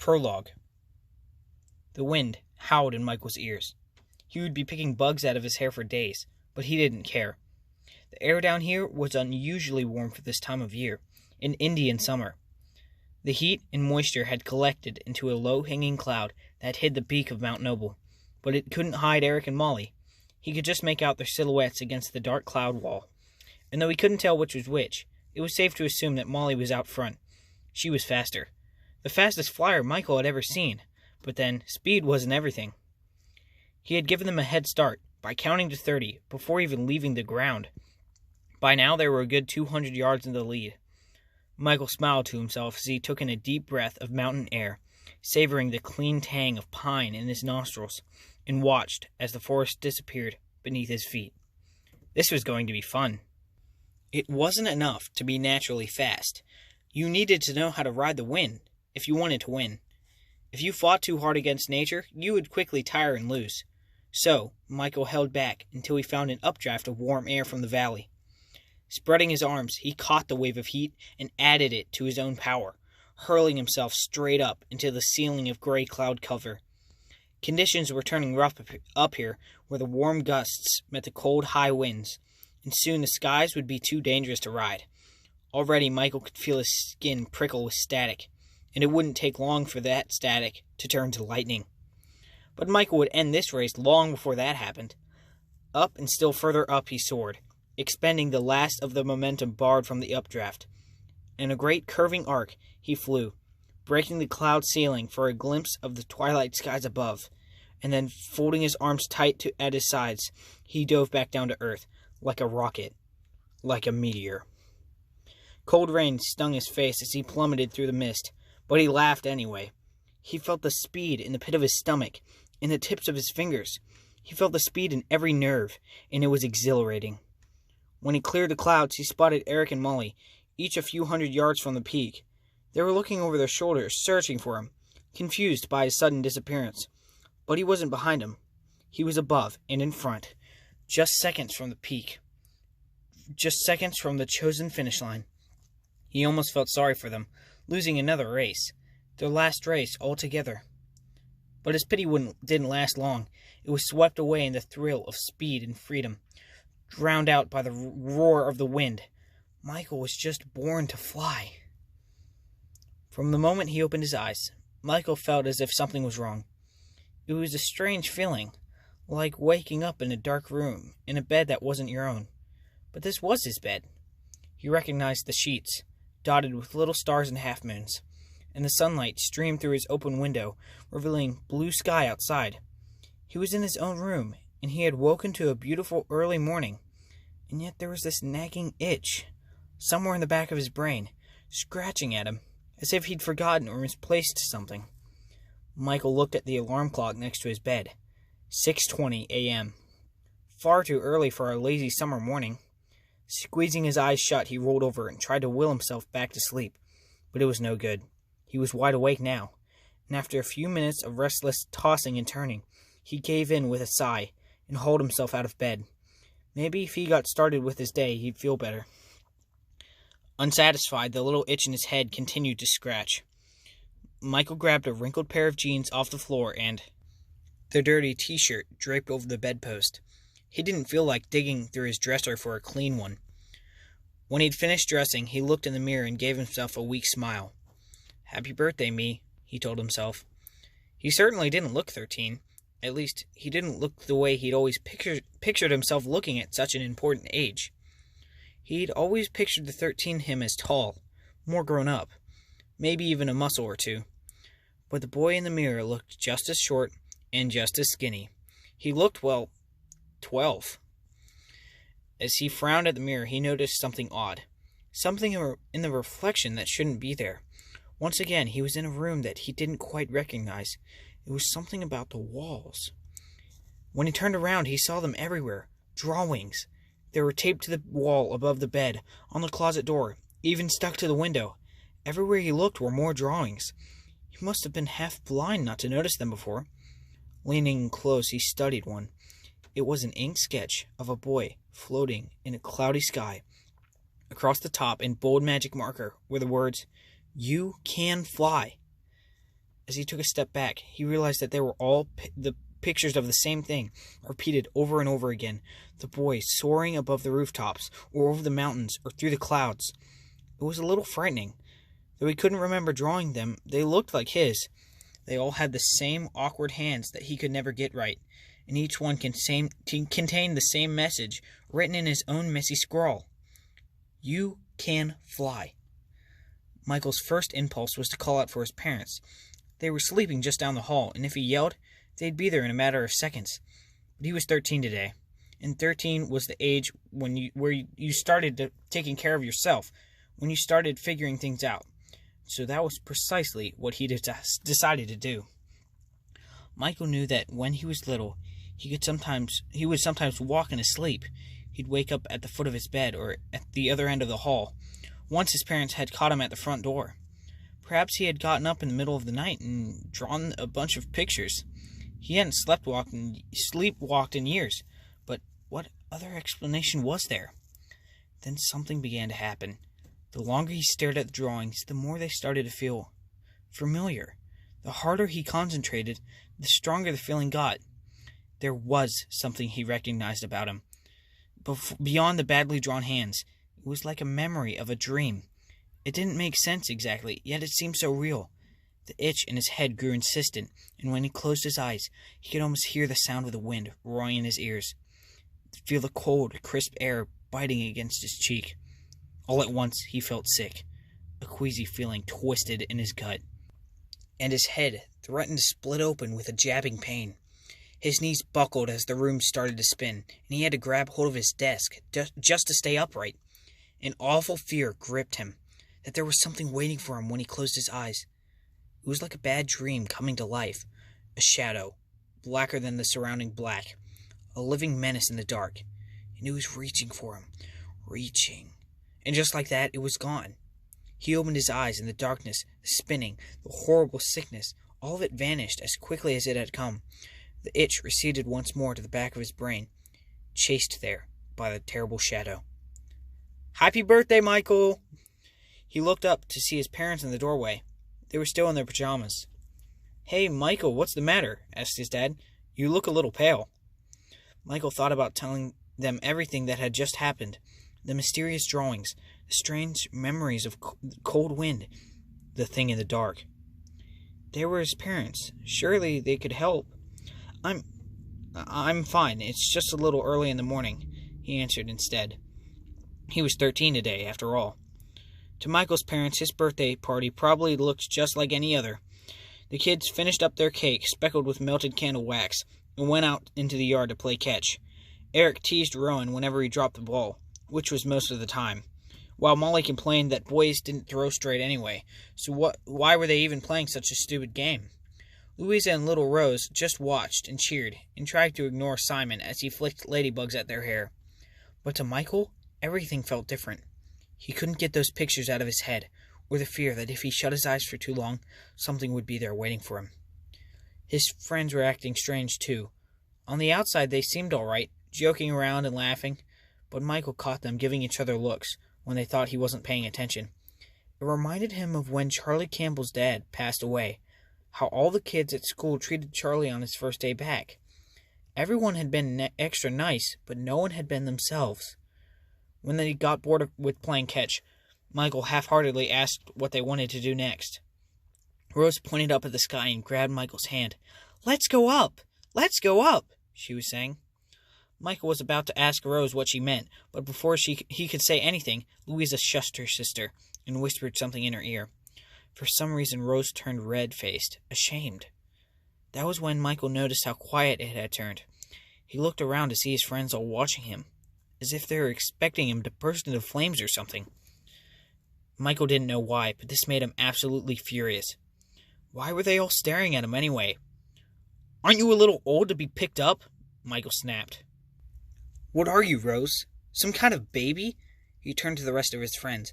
Prologue. The wind howled in Michael's ears. He would be picking bugs out of his hair for days, but he didn't care. The air down here was unusually warm for this time of year, in Indian summer. The heat and moisture had collected into a low-hanging cloud that hid the peak of Mount Noble, but it couldn't hide Eric and Molly. He could just make out their silhouettes against the dark cloud wall. And though he couldn't tell which was which, it was safe to assume that Molly was out front. She was faster. The fastest flyer Michael had ever seen. But then, speed wasn't everything. He had given them a head start by counting to 30 before even leaving the ground. By now, they were a good 200 yards in the lead. Michael smiled to himself as he took in a deep breath of mountain air, savoring the clean tang of pine in his nostrils, and watched as the forest disappeared beneath his feet. This was going to be fun. It wasn't enough to be naturally fast. You needed to know how to ride the wind if you wanted to win. If you fought too hard against nature, you would quickly tire and lose. So, Michael held back until he found an updraft of warm air from the valley. Spreading his arms, he caught the wave of heat and added it to his own power, hurling himself straight up into the ceiling of gray cloud cover. Conditions were turning rough up here, where the warm gusts met the cold, high winds, and soon the skies would be too dangerous to ride. Already Michael could feel his skin prickle with static, and it wouldn't take long for that static to turn to lightning. But Michael would end this race long before that happened. Up and still further up he soared, expending the last of the momentum borrowed from the updraft. In a great curving arc he flew, breaking the cloud ceiling for a glimpse of the twilight skies above, and then folding his arms tight at his sides, he dove back down to earth, like a rocket, like a meteor. Cold rain stung his face as he plummeted through the mist, but he laughed anyway. He felt the speed in the pit of his stomach, in the tips of his fingers. He felt the speed in every nerve, and it was exhilarating. When he cleared the clouds, he spotted Eric and Molly, each a few hundred yards from the peak. They were looking over their shoulders, searching for him, confused by his sudden disappearance. But he wasn't behind him. He was above and in front, just seconds from the peak, just seconds from the chosen finish line. He almost felt sorry for them, losing another race, their last race altogether. But his pity didn't last long. It was swept away in the thrill of speed and freedom, drowned out by the roar of the wind. Michael was just born to fly. From the moment he opened his eyes, Michael felt as if something was wrong. It was a strange feeling, like waking up in a dark room, in a bed that wasn't your own. But this was his bed. He recognized the sheets, dotted with little stars and half-moons, and the sunlight streamed through his open window, revealing blue sky outside. He was in his own room, and he had woken to a beautiful early morning, and yet there was this nagging itch, somewhere in the back of his brain, scratching at him, as if he'd forgotten or misplaced something. Michael looked at the alarm clock next to his bed. 6:20 a.m. Far too early for a lazy summer morning. Squeezing his eyes shut, he rolled over and tried to will himself back to sleep, but it was no good. He was wide awake now, and after a few minutes of restless tossing and turning, he gave in with a sigh and hauled himself out of bed. Maybe if he got started with his day, he'd feel better. Unsatisfied, the little itch in his head continued to scratch. Michael grabbed a wrinkled pair of jeans off the floor and the dirty t-shirt draped over the bedpost. He didn't feel like digging through his dresser for a clean one. When he'd finished dressing, he looked in the mirror and gave himself a weak smile. "Happy birthday, me," he told himself. He certainly didn't look 13. At least, he didn't look the way he'd always pictured himself looking at such an important age. He'd always pictured the 13 him as tall, more grown up, maybe even a muscle or two. But the boy in the mirror looked just as short and just as skinny. He looked, well, 12. As he frowned at the mirror, he noticed something odd. Something in the reflection that shouldn't be there. Once again, he was in a room that he didn't quite recognize. It was something about the walls. When he turned around, he saw them everywhere. Drawings. They were taped to the wall above the bed, on the closet door, even stuck to the window. Everywhere he looked were more drawings. He must have been half blind not to notice them before. Leaning close, he studied one. It was an ink sketch of a boy floating in a cloudy sky. Across the top, in bold magic marker, were the words, "You can fly." As he took a step back, he realized that they were all the pictures of the same thing, repeated over and over again. The boy soaring above the rooftops, or over the mountains, or through the clouds. It was a little frightening. Though he couldn't remember drawing them, they looked like his. They all had the same awkward hands that he could never get right, and each one contained the same message, written in his own messy scrawl. You can fly. Michael's first impulse was to call out for his parents. They were sleeping just down the hall, and if he yelled, they'd be there in a matter of seconds. But he was 13 today, and 13 was the age where you started taking care of yourself, when you started figuring things out. So that was precisely what he decided to do. Michael knew that when he was little, he would sometimes walk in his sleep. He'd wake up at the foot of his bed or at the other end of the hall. Once his parents had caught him at the front door. Perhaps he had gotten up in the middle of the night and drawn a bunch of pictures. He hadn't sleepwalked in years, but what other explanation was there? Then something began to happen. The longer he stared at the drawings, the more they started to feel familiar. The harder he concentrated, the stronger the feeling got. There was something he recognized about him. Beyond the badly drawn hands, it was like a memory of a dream. It didn't make sense exactly, yet it seemed so real. The itch in his head grew insistent, and when he closed his eyes, he could almost hear the sound of the wind roaring in his ears. Feel the cold, crisp air biting against his cheek. All at once, he felt sick. A queasy feeling twisted in his gut, and his head threatened to split open with a jabbing pain. His knees buckled as the room started to spin, and he had to grab hold of his desk just to stay upright. An awful fear gripped him, that there was something waiting for him when he closed his eyes. It was like a bad dream coming to life, a shadow, blacker than the surrounding black, a living menace in the dark, and it was reaching for him, reaching. And just like that, it was gone. He opened his eyes, and the darkness, the spinning, the horrible sickness, all of it vanished as quickly as it had come. The itch receded once more to the back of his brain, chased there by the terrible shadow. "Happy birthday, Michael!" He looked up to see his parents in the doorway. They were still in their pajamas. "Hey, Michael, what's the matter?" asked his dad. "You look a little pale." Michael thought about telling them everything that had just happened. The mysterious drawings, the strange memories of cold wind, the thing in the dark. They were his parents. Surely they could help. I'm fine. It's just a little early in the morning," he answered instead. He was 13 today, after all. To Michael's parents, his birthday party probably looked just like any other. The kids finished up their cake, speckled with melted candle wax, and went out into the yard to play catch. Eric teased Rowan whenever he dropped the ball, which was most of the time, while Molly complained that boys didn't throw straight anyway, so why were they even playing such a stupid game? Louisa and little Rose just watched and cheered, and tried to ignore Simon as he flicked ladybugs at their hair. But to Michael, everything felt different. He couldn't get those pictures out of his head, or the fear that if he shut his eyes for too long, something would be there waiting for him. His friends were acting strange, too. On the outside, they seemed all right, joking around and laughing, but Michael caught them giving each other looks when they thought he wasn't paying attention. It reminded him of when Charlie Campbell's dad passed away, how all the kids at school treated Charlie on his first day back. Everyone had been extra nice, but no one had been themselves. When they got bored with playing catch, Michael half-heartedly asked what they wanted to do next. Rose pointed up at the sky and grabbed Michael's hand. "Let's go up! Let's go up!" she was saying. Michael was about to ask Rose what she meant, but before he could say anything, Louisa shushed her sister and whispered something in her ear. For some reason, Rose turned red-faced, ashamed. That was when Michael noticed how quiet it had turned. He looked around to see his friends all watching him, as if they were expecting him to burst into flames or something. Michael didn't know why, but this made him absolutely furious. Why were they all staring at him anyway? "Aren't you a little old to be picked up?" Michael snapped. "What are you, Rose? Some kind of baby?" He turned to the rest of his friends.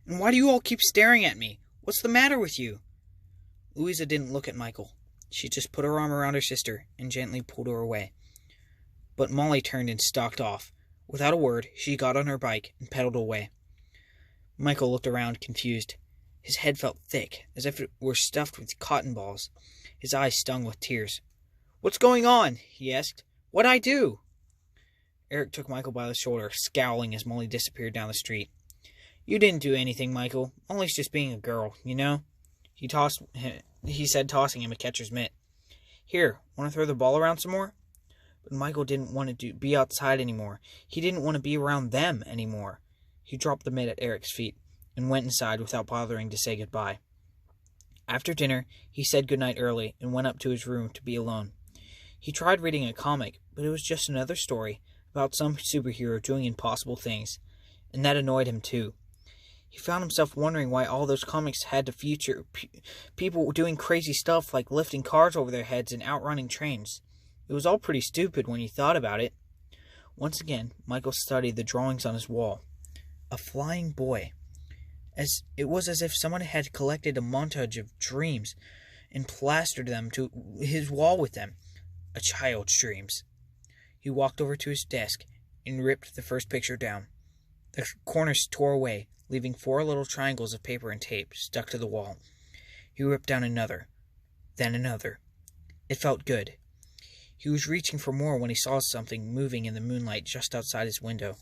"And why do you all keep staring at me? What's the matter with you?" Louisa didn't look at Michael. She just put her arm around her sister and gently pulled her away. But Molly turned and stalked off. Without a word, she got on her bike and pedaled away. Michael looked around, confused. His head felt thick, as if it were stuffed with cotton balls. His eyes stung with tears. "What's going on?" he asked. "What'd I do?" Eric took Michael by the shoulder, scowling as Molly disappeared down the street. "You didn't do anything, Michael. Molly's just being a girl, you know?" He said, tossing him a catcher's mitt. "Here, want to throw the ball around some more?" But Michael didn't want to be outside anymore. He didn't want to be around them anymore. He dropped the mitt at Eric's feet and went inside without bothering to say goodbye. After dinner, he said goodnight early and went up to his room to be alone. He tried reading a comic, but it was just another story about some superhero doing impossible things, and that annoyed him too. He found himself wondering why all those comics had to feature people doing crazy stuff like lifting cars over their heads and outrunning trains. It was all pretty stupid when you thought about it. Once again, Michael studied the drawings on his wall. A flying boy. It was as if someone had collected a montage of dreams and plastered them to his wall with them. A child's dreams. He walked over to his desk and ripped the first picture down. The corners tore away, leaving 4 little triangles of paper and tape stuck to the wall. He ripped down another, then another. It felt good. He was reaching for more when he saw something moving in the moonlight just outside his window.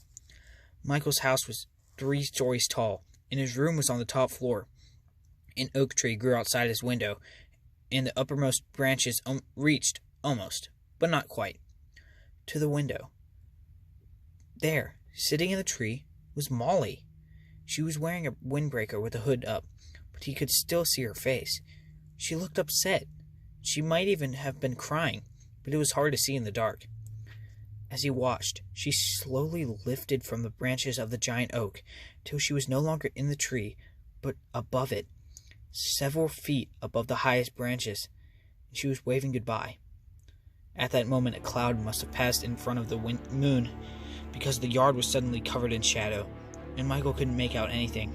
Michael's house was 3 stories tall, and his room was on the top floor. An oak tree grew outside his window, and the uppermost branches reached, almost, but not quite, to the window. There, sitting in the tree, was Molly. She was wearing a windbreaker with the hood up, but he could still see her face. She looked upset. She might even have been crying, but it was hard to see in the dark. As he watched, she slowly lifted from the branches of the giant oak till she was no longer in the tree, but above it, several feet above the highest branches, and she was waving goodbye. At that moment, a cloud must have passed in front of the moon, because the yard was suddenly covered in shadow, and Michael couldn't make out anything.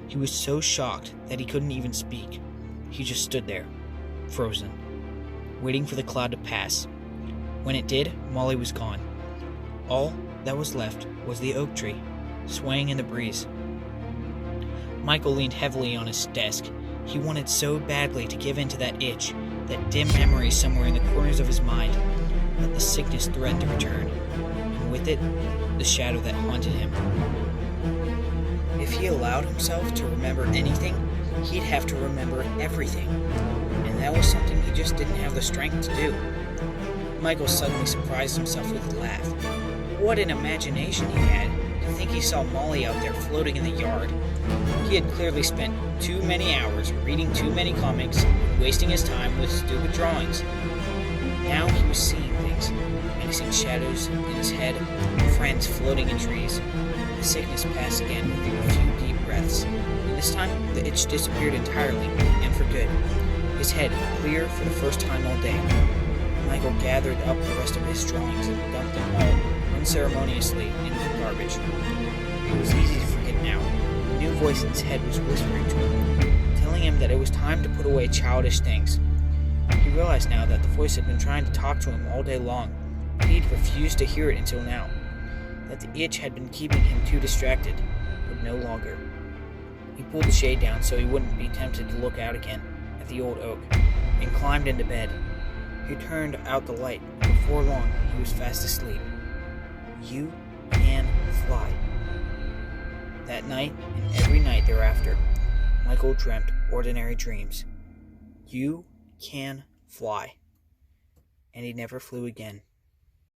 He was so shocked that he couldn't even speak. He just stood there, frozen, waiting for the cloud to pass. When it did, Molly was gone. All that was left was the oak tree, swaying in the breeze. Michael leaned heavily on his desk. He wanted so badly to give in to that itch, that dim memory somewhere in the corners of his mind, that the sickness threatened to return, and with it, the shadow that haunted him. If he allowed himself to remember anything, he'd have to remember everything, and that was something he just didn't have the strength to do. Michael suddenly surprised himself with a laugh. What an imagination he had to think he saw Molly out there floating in the yard. He had clearly spent too many hours reading too many comics, wasting his time with stupid drawings. Now he was seeing things, menacing shadows in his head, friends floating in trees. The sickness passed again with a few deep breaths, and this time the itch disappeared entirely, and for good. His head clear for the first time all day. Michael gathered up the rest of his drawings and dumped them all unceremoniously into the garbage. It was easy to forget now. A new voice in his head was whispering to him, telling him that it was time to put away childish things. He realized now that the voice had been trying to talk to him all day long, but he'd refused to hear it until now. That the itch had been keeping him too distracted, but no longer. He pulled the shade down so he wouldn't be tempted to look out again at the old oak, and climbed into bed. He turned out the light, and before long he was fast asleep. You can fly. That night, and every night thereafter, Michael dreamt ordinary dreams. You can fly. And he never flew again.